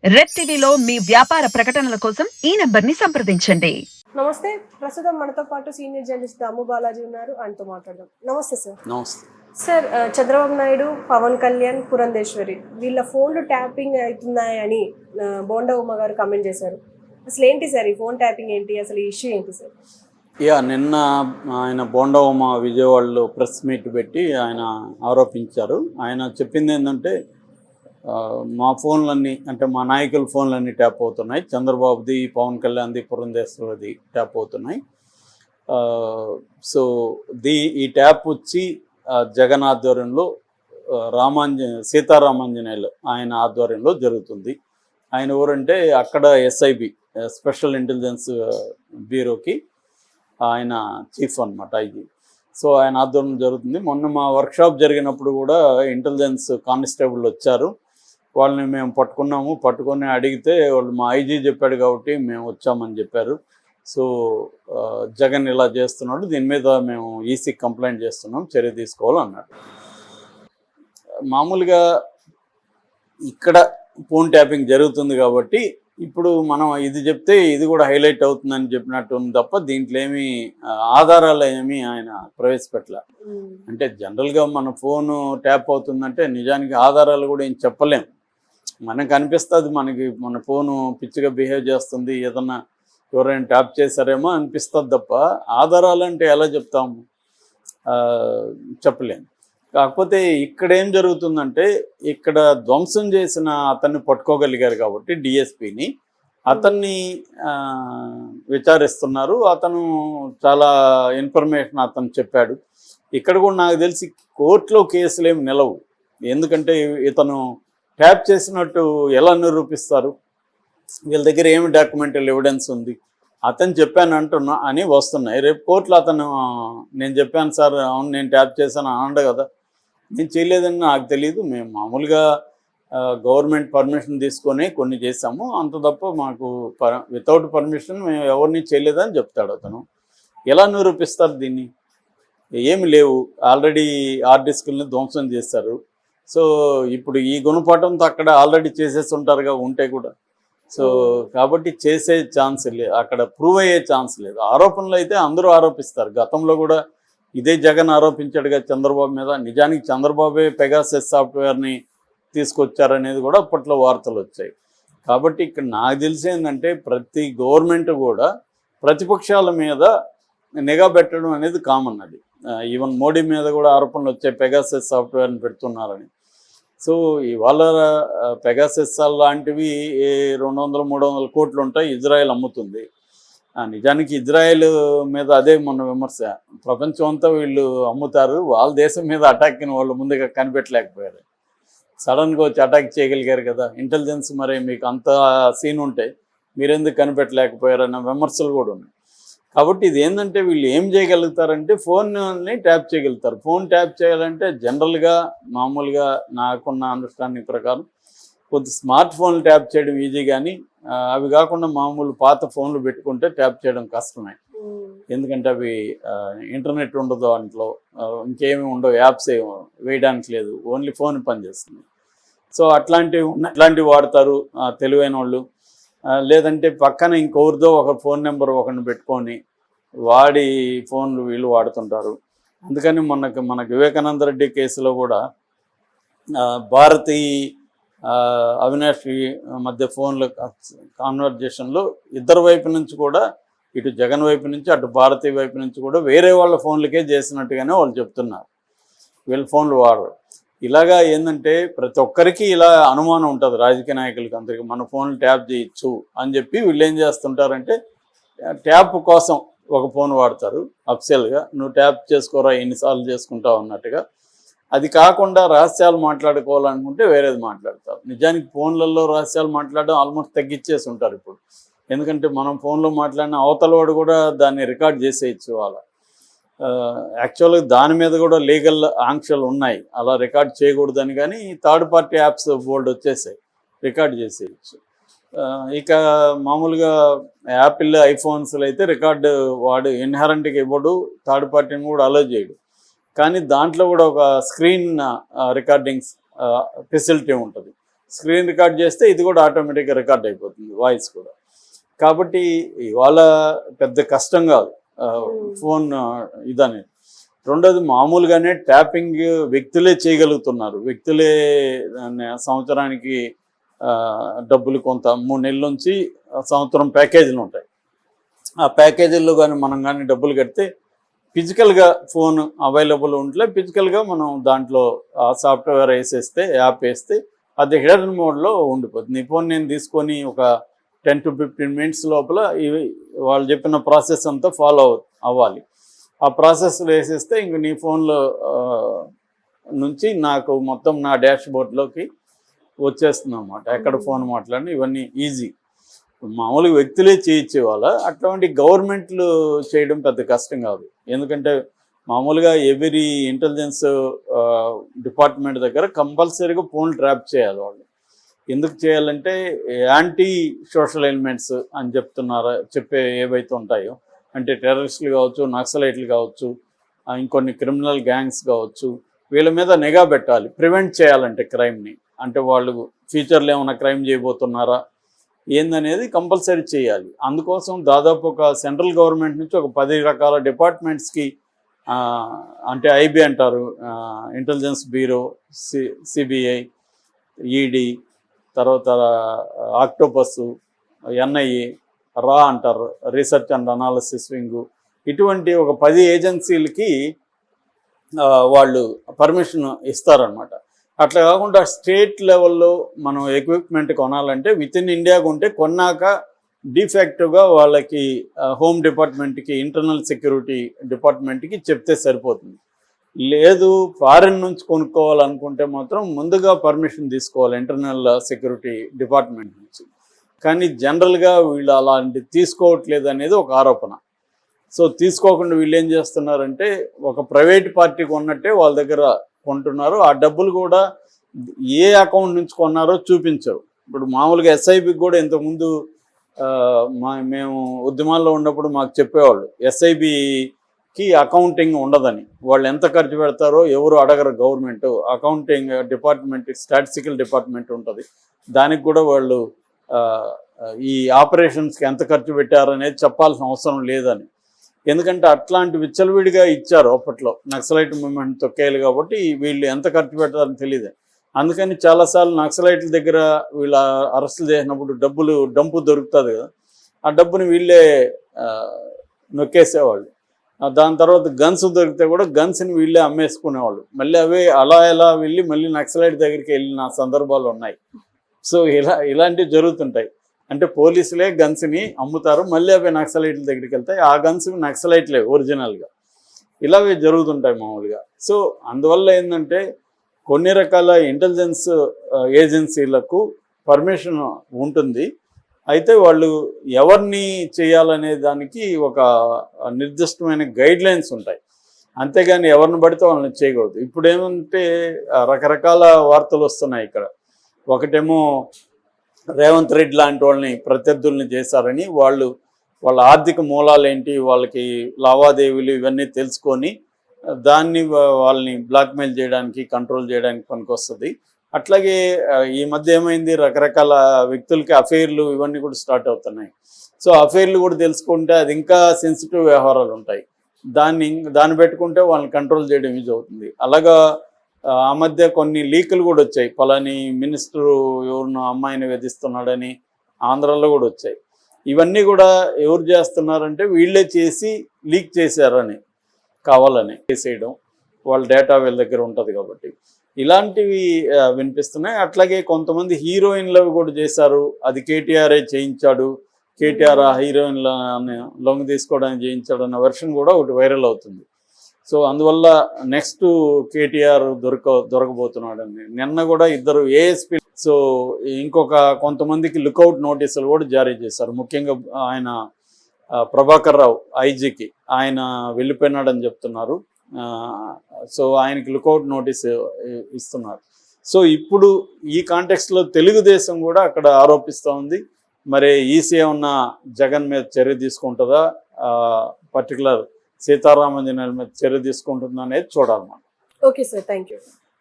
Red టీవీలో మీ వ్యాపార ప్రకటనల కోసం ఈ నంబర్ని సంప్రదించండి. నమస్తే. ప్రస్తుతం మనతో పాటు సీనియర్ జర్నలిస్ట్ దాము బాలాజీ ఉన్నారు. ఆయనతో మాట్లాడదాం. నమస్తే సార్. నమస్తే. సార్, చంద్రబాబు నాయుడు, పవన్ కళ్యాణ్, పురంధేశ్వరి వీళ్ళ ఫోన్లు ట్యాపింగ్ అవుతున్నాయని బోండా ఉమ్మ గారు కామెంట్ చేశారు. అసలు ఏంటి సార్ ఈ ఫోన్ ట్యాపింగ్ ఏంటి, అసలు ఈ ఇష్యూ ఏంటి సార్? నిన్న ఆయన బోండా ఉమ్మ విజయవాడలో ప్రెస్ మీట్ పెట్టి ఆయన ఆరోపించారు. ఆయన చెప్పింది ఏంటంటే మా ఫోన్లన్నీ అంటే మా నాయకుల ఫోన్లన్నీ ట్యాప్ అవుతున్నాయి, చంద్రబాబుది, పవన్ కళ్యాణ్ది, పురంధేశ్వరిది ట్యాప్ అవుతున్నాయి. సో ఈ ట్యాప్ వచ్చి జగన్ ఆధ్వర్యంలో సీతారామాంజనేయులు ఆయన ఆధ్వర్యంలో జరుగుతుంది. ఆయన ఎవరంటే అక్కడ ఎస్ఐబి స్పెషల్ ఇంటెలిజెన్స్ బ్యూరోకి ఆయన చీఫ్ అనమాట ఇది. సో ఆయన ఆధ్వర్యంలో జరుగుతుంది. మొన్న మా వర్క్షాప్ జరిగినప్పుడు కూడా ఇంటెలిజెన్స్ కానిస్టేబుల్ వచ్చారు. వాళ్ళని మేము పట్టుకొని అడిగితే వాళ్ళు మా ఐజీ చెప్పాడు కాబట్టి మేము వచ్చామని చెప్పారు. సో జగన్ ఇలా చేస్తున్నాడు, దీని మీద మేము ఈసీ కంప్లైంట్ చేస్తున్నాం, చర్య తీసుకోవాలన్నాడు. మామూలుగా ఇక్కడ ఫోన్ ట్యాపింగ్ జరుగుతుంది కాబట్టి ఇప్పుడు మనం ఇది చెప్తే ఇది కూడా హైలైట్ అవుతుందని చెప్పినట్టు ఉంది తప్ప దీంట్లో ఏమీ ఆధారాలు ఏమీ ఆయన ప్రవేశపెట్టలే. అంటే జనరల్గా మన ఫోను ట్యాప్ అవుతుందంటే నిజానికి ఆధారాలు కూడా ఏం చెప్పలేం. మనకు అనిపిస్తుంది మన ఫోను పిచ్చిగా బిహేవ్ చేస్తుంది, ఏదన్నా ఎవరైనా ట్యాప్ చేశారేమో అనిపిస్తుంది తప్ప ఆధారాలు అంటే ఎలా చెప్తాము, చెప్పలేము. కాకపోతే ఇక్కడ ఏం జరుగుతుందంటే ఇక్కడ ధ్వంసం చేసిన అతన్ని పట్టుకోగలిగారు కాబట్టి డిఎస్పిని, అతన్ని విచారిస్తున్నారు. అతను చాలా ఇన్ఫర్మేషన్ అతను చెప్పాడు. ఇక్కడ కూడా నాకు తెలిసి కోర్టులో కేసులు ఏమి నిలవు. ఎందుకంటే ఇతను ట్యాప్ చేసినట్టు ఎలా నిరూపిస్తారు? వీళ్ళ దగ్గర ఏమి డాక్యుమెంటల్ ఎవిడెన్స్ ఉంది? అతను చెప్పాను అని వస్తున్నాయి. రేపు కోర్టులో అతను నేను చెప్పాను సార్, అవును నేను ట్యాప్ చేశాను అనండు కదా. నేను చేయలేదని నాకు తెలియదు, మేము మామూలుగా గవర్నమెంట్ పర్మిషన్ తీసుకొని కొన్ని చేసాము, అంత తప్ప మాకు వితౌట్ పర్మిషన్ మేము ఎవరిని చేయలేదని చెప్తాడు అతను. ఎలా నిరూపిస్తారు దీన్ని? ఏమి లేవు, ఆల్రెడీ హార్డ్ డిస్కుల్ని ధ్వంసం చేశారు. సో ఇప్పుడు ఈ గుణపాఠంతో అక్కడ ఆల్రెడీ చేసేసి ఉంటారుగా, ఉంటే కూడా. సో కాబట్టి చేసే ఛాన్స్ లేదు, అక్కడ ప్రూవ్ అయ్యే ఛాన్స్ లేదు. ఆరోపణలు అయితే అందరూ ఆరోపిస్తారు. గతంలో కూడా ఇదే జగన్ ఆరోపించాడుగా చంద్రబాబు మీద. నిజానికి చంద్రబాబే పెగాసస్ సాఫ్ట్వేర్ని తీసుకొచ్చారనేది కూడా అప్పట్లో వార్తలు వచ్చాయి. కాబట్టి ఇక్కడ నాకు తెలిసి ఏంటంటే ప్రతి గవర్నమెంట్ కూడా ప్రతిపక్షాల మీద నిఘా పెట్టడం అనేది కామన్. అది ఈవెన్ మోడీ మీద కూడా ఆరోపణలు వచ్చాయి, పెగాసస్ సాఫ్ట్వేర్ని పెడుతున్నారని. సో ఇవాళ పెగాసస్ లాంటివి 200-300 కోట్లు ఉంటాయి, ఇజ్రాయెల్ అమ్ముతుంది. నిజానికి ఇజ్రాయెల్ మీద అదే మొన్న విమర్శ, ప్రపంచం అంతా వీళ్ళు అమ్ముతారు, వాళ్ళ దేశం మీద అటాక్ని వాళ్ళు ముందుగా కనిపెట్టలేకపోయారు, సడన్గా వచ్చి అటాక్ చేయగలిగారు కదా. ఇంటెలిజెన్స్ మరి మీకు అంత సీన్ ఉంటే మీరెందుకు కనిపెట్టలేకపోయారు అన్న విమర్శలు కూడా ఉన్నాయి. కాబట్టి ఇది ఏంటంటే వీళ్ళు ఏం చేయగలుగుతారంటే ఫోన్ని ట్యాప్ చేయగలుగుతారు. ఫోన్ ట్యాప్ చేయాలంటే జనరల్గా మామూలుగా నాకున్న అండర్స్టాండింగ్ ప్రకారం కొద్ది స్మార్ట్ ఫోన్లు ట్యాప్ చేయడం ఈజీ, కానీ అవి కాకుండా మామూలు పాత ఫోన్లు పెట్టుకుంటే ట్యాప్ చేయడం కష్టమే. ఎందుకంటే అవి ఇంటర్నెట్ ఉండదు, దాంట్లో ఇంకేమి ఉండవు, యాప్స్ ఏమో వేయడానికి లేదు, ఓన్లీ ఫోన్ పనిచేస్తుంది. సో అట్లాంటివి వాడతారు తెలివైన వాళ్ళు. లేదంటే పక్కన ఇంకొకరిదో ఒక ఫోన్ నెంబర్ ఒకరిని పెట్టుకొని వాడి ఫోన్లు వీళ్ళు వాడుతుంటారు. అందుకని మనకు వివేకానంద రెడ్డి కేసులో కూడా భారతి అవినాష్ మధ్య ఫోన్ల కాన్వర్జేషన్లో ఇద్దరు వైపు నుంచి కూడా, ఇటు జగన్ వైపు నుంచి అటు భారతి వైపు నుంచి కూడా వేరే వాళ్ళ ఫోన్లకే చేసినట్టుగానే వాళ్ళు చెప్తున్నారు, వీళ్ళ ఫోన్లు వాడరు. ఇలాగా ఏంటంటే ప్రతి ఒక్కరికి ఇలా అనుమానం ఉంటుంది, రాజకీయ నాయకులకి అందరికీ మన ఫోన్లు ట్యాప్ చేయొచ్చు అని చెప్పి వీళ్ళు ఏం చేస్తుంటారంటే ట్యాప్ కోసం ఒక ఫోన్ వాడతారు అఫిషియల్గా, నువ్వు ట్యాప్ చేసుకోరా ఎన్నిసార్లు చేసుకుంటావు అన్నట్టుగా. అది కాకుండా రహస్యాలు మాట్లాడుకోవాలనుకుంటే వేరేది మాట్లాడతారు. నిజానికి ఫోన్లలో రహస్యాలు మాట్లాడడం ఆల్మోస్ట్ తగ్గించేసి ఉంటారు ఇప్పుడు. ఎందుకంటే మనం ఫోన్లో మాట్లాడిన అవతల వాడు కూడా దాన్ని రికార్డ్ చేసేయచ్చు. అలా యాక్చువల్గా దాని మీద కూడా లీగల్ ఆంక్షలు ఉన్నాయి, అలా రికార్డ్ చేయకూడదని. కానీ థర్డ్ పార్టీ యాప్స్ బోర్డు వచ్చేసాయి, రికార్డ్ చేసేయచ్చు. ఇక మామూలుగా యాపిల్ ఐఫోన్స్లో అయితే రికార్డు వాడు ఇన్హరెంట్గా ఇవ్వడు, థర్డ్ పార్టీని కూడా అలో చేయడు. కానీ దాంట్లో కూడా ఒక స్క్రీన్ రికార్డింగ్స్ ఫెసిలిటీ ఉంటుంది. స్క్రీన్ రికార్డ్ చేస్తే ఇది కూడా ఆటోమేటిక్గా రికార్డ్ అయిపోతుంది, వాయిస్ కూడా. కాబట్టి ఇవాళ పెద్ద కష్టం కాదు ఫోన్ ఇదనేది. రెండోది మామూలుగానే ట్యాపింగ్ వ్యక్తులే చేయగలుగుతున్నారు. వ్యక్తులే సంవత్సరానికి డబ్బులు కొంత 3 నెలల నుంచి సంవత్సరం ప్యాకేజీలు ఉంటాయి. ఆ ప్యాకేజీల్లో కానీ మనం కానీ డబ్బులు కడితే ఫిజికల్గా ఫోన్ అవైలబుల్ ఉంటే ఫిజికల్గా మనం దాంట్లో ఆ సాఫ్ట్వేర్ వేసేస్తే, యాప్ వేస్తే అది హిడెన్ మోడ్లో ఉండిపోతుంది. ఈ ఫోన్ నేను తీసుకొని ఒక 10 to 15 మినిట్స్ లోపల ఇవి వాళ్ళు చెప్పిన ప్రాసెస్ అంతా ఫాలో అవ్వాలి. ఆ ప్రాసెస్లో వేసేస్తే ఇంక నీ ఫోన్లో నుంచి నాకు మొత్తం నా డాష్ బోర్డ్లోకి వచ్చేస్తుంది అన్నమాట. ఎక్కడ ఫోన్ మాట్లాడినా ఇవన్నీ ఈజీ. మామూలుగా వ్యక్తులే చేయించేవాళ్ళ, అట్లాంటి గవర్నమెంట్లు చేయడం పెద్ద కష్టం కాదు. ఎందుకంటే మామూలుగా ఎవ్రీ ఇంటెలిజెన్స్ డిపార్ట్మెంట్ దగ్గర కంపల్సరీగా ఫోన్ ట్రాప్ చేయాలి వాళ్ళు. ఎందుకు చేయాలంటే యాంటీ సోషల్ ఎలిమెంట్స్ అని చెప్పే ఏవైతే ఉంటాయో, అంటే టెర్రరిస్టులు కావచ్చు, నక్సలైట్లు కావచ్చు, ఇంకొన్ని క్రిమినల్ గ్యాంగ్స్ కావచ్చు, వీళ్ళ మీద నిఘా పెట్టాలి. ప్రివెంట్ చేయాలంటే క్రైమ్ని, అంటే వాళ్ళు ఫ్యూచర్లో ఏమైనా క్రైమ్ చేయబోతున్నారా ఏందనేది కంపల్సరీ చేయాలి. అందుకోసం దాదాపు ఒక సెంట్రల్ గవర్నమెంట్ నుంచి ఒక 10 రకాల డిపార్ట్మెంట్స్కి, అంటే ఐబీ అంటారు, ఇంటెలిజెన్స్ బ్యూరో, సిబిఐ, ఈడీ, తర్వాత ఆక్టోపస్, ఎన్ఐఏ, రా అంటారు, రీసెర్చ్ అండ్ అనాలిసిస్ వింగు, ఇటువంటి ఒక 10 ఏజెన్సీలకి వాళ్ళు పర్మిషన్ ఇస్తారనమాట. అట్లా కాకుండా స్టేట్ లెవెల్లో మనం ఎక్విప్మెంట్ కొనాలంటే విత్ ఇన్ ఇండియాకు ఉంటే కొన్నాక డిఫాక్టివ్గా వాళ్ళకి హోమ్ డిపార్ట్మెంట్కి, ఇంటర్నల్ సెక్యూరిటీ డిపార్ట్మెంట్కి చెప్తే సరిపోతుంది. లేదు ఫారిన్ నుంచి కొనుక్కోవాలనుకుంటే మాత్రం ముందుగా పర్మిషన్ తీసుకోవాలి ఇంటర్నల్ సెక్యూరిటీ డిపార్ట్మెంట్ నుంచి. కానీ జనరల్గా వీళ్ళు అలాంటి తీసుకోవట్లేదు అనేది ఒక ఆరోపణ. సో తీసుకోకుండా వీళ్ళు ఏం చేస్తున్నారంటే ఒక ప్రైవేట్ పార్టీకి ఉన్నట్టే వాళ్ళ దగ్గర కొంటున్నారు. ఆ డబ్బులు కూడా ఏ అకౌంట్ నుంచి కొన్నారో చూపించరు. ఇప్పుడు మామూలుగా ఎస్ఐబికి కూడా ఇంతకుముందు మేము ఉద్యమాల్లో ఉన్నప్పుడు మాకు చెప్పేవాళ్ళు, ఎస్ఐబికి అకౌంటింగ్ ఉండదని. వాళ్ళు ఎంత ఖర్చు పెడతారో ఎవరు అడగరు. Government accounting department, statistical department ఉంటుంది, దానికి కూడా వాళ్ళు ఈ ఆపరేషన్స్కి ఎంత ఖర్చు పెట్టారనేది చెప్పాల్సిన అవసరం లేదని. ఎందుకంటే అట్లాంటి విచ్చలవిడిగా ఇచ్చారు అప్పట్లో, నక్సలైట్ మూవ్మెంట్ తొక్కేయాలి కాబట్టి వీళ్ళు ఎంత ఖర్చు పెట్టారని తెలియదు. అందుకని చాలాసార్లు నక్సలైట్ల దగ్గర వీళ్ళ అరెస్టులు చేసినప్పుడు డంపు దొరుకుతుంది కదా, ఆ డబ్బుని వీళ్ళే నొక్కేసేవాళ్ళు. దాని తర్వాత గన్స్ దొరికితే కూడా గన్స్ని వీళ్ళే అమ్మేసుకునేవాళ్ళు. మళ్ళీ అవే ఎలా వెళ్ళి మళ్ళీ నక్సలైట్ దగ్గరికి వెళ్ళిన సందర్భాలు ఉన్నాయి. సో ఇలాంటివి జరుగుతుంటాయి. అంటే పోలీసులే గన్స్ని అమ్ముతారు, మళ్ళీ అవి నక్సలైట్ల దగ్గరికి వెళ్తాయి. ఆ గన్స్ నక్సలైట్లే ఒరిజినల్గా. ఇలాగే జరుగుతుంటాయి మామూలుగా. సో అందువల్ల ఏంటంటే కొన్ని రకాల ఇంటెలిజెన్స్ ఏజెన్సీలకు పర్మిషన్ ఉంటుంది. అయితే వాళ్ళు ఎవరిని చేయాలనే దానికి ఒక నిర్దిష్టమైన గైడ్లైన్స్ ఉంటాయి. అంతేగాని ఎవరిని పడితే వాళ్ళని చేయకూడదు. ఇప్పుడు ఏమంటే రకరకాల వార్తలు వస్తున్నాయి ఇక్కడ. ఒకటేమో రేవంత్ రెడ్డి లాంటి వాళ్ళని ప్రత్యర్థుల్ని చేశారని, వాళ్ళ ఆర్థిక మూలాలు ఏంటి, వాళ్ళకి లావాదేవీలు ఇవన్నీ తెలుసుకొని దాన్ని వాళ్ళని బ్లాక్మెయిల్ చేయడానికి, కంట్రోల్ చేయడానికి పనికొస్తుంది. అట్లాగే ఈ మధ్య ఏమైంది, రకరకాల వ్యక్తులకి అఫైర్లు ఇవన్నీ కూడా స్టార్ట్ అవుతున్నాయి. సో అఫైర్లు కూడా తెలుసుకుంటే అది ఇంకా సెన్సిటివ్ వ్యవహారాలు ఉంటాయి. దాన్ని పెట్టుకుంటే వాళ్ళని కంట్రోల్ చేయడం ఈజీ అవుతుంది. అలాగా ఆ మధ్య కొన్ని లీకులు కూడా వచ్చాయి. పలాని మినిస్టరు ఎవరినో అమ్మాయిని వేధిస్తున్నాడని ఆంధ్రాలో కూడా వచ్చాయి. ఇవన్నీ కూడా ఎవరు చేస్తున్నారంటే వీళ్ళే చేసి లీక్ చేశారని, కావాలని చేసేయడం. వాళ్ళ డేటా వీళ్ళ దగ్గర ఉంటుంది కాబట్టి ఇలాంటివి వినిపిస్తున్నాయి. అట్లాగే కొంతమంది హీరోయిన్లు కూడా చేశారు, అది కేటీఆర్ఏ చేయించాడు, కేటీఆర్ ఆ హీరోయిన్లని లొంగ తీసుకోవడానికి చేయించాడు అన్న వెర్షన్ కూడా ఒకటి వైరల్ అవుతుంది. సో అందువల్ల నెక్స్ట్ కేటీఆర్ దొరకబోతున్నాడని నిన్న కూడా 2 ఏఎస్పీ, సో ఇంకొక కొంతమందికి లుకౌట్ నోటీసులు కూడా జారీ చేశారు. ముఖ్యంగా ఆయన ప్రభాకర్ రావు ఐజీకి ఆయన వెళ్ళిపోయినాడని చెప్తున్నారు. సో ఆయనకి లుకౌట్ నోటీస్ ఇస్తున్నారు. సో ఇప్పుడు ఈ కాంటెక్స్ట్లో తెలుగుదేశం కూడా అక్కడ ఆరోపిస్తూ ఉంది. మరి ఈసీ ఏమన్నా జగన్ మీద చర్య తీసుకుంటుందా, పర్టికులర్ సీతారామంజనేయుల మీద చర్య తీసుకుంటుందా అనేది చూడాలి మనం. Okay sir, thank you.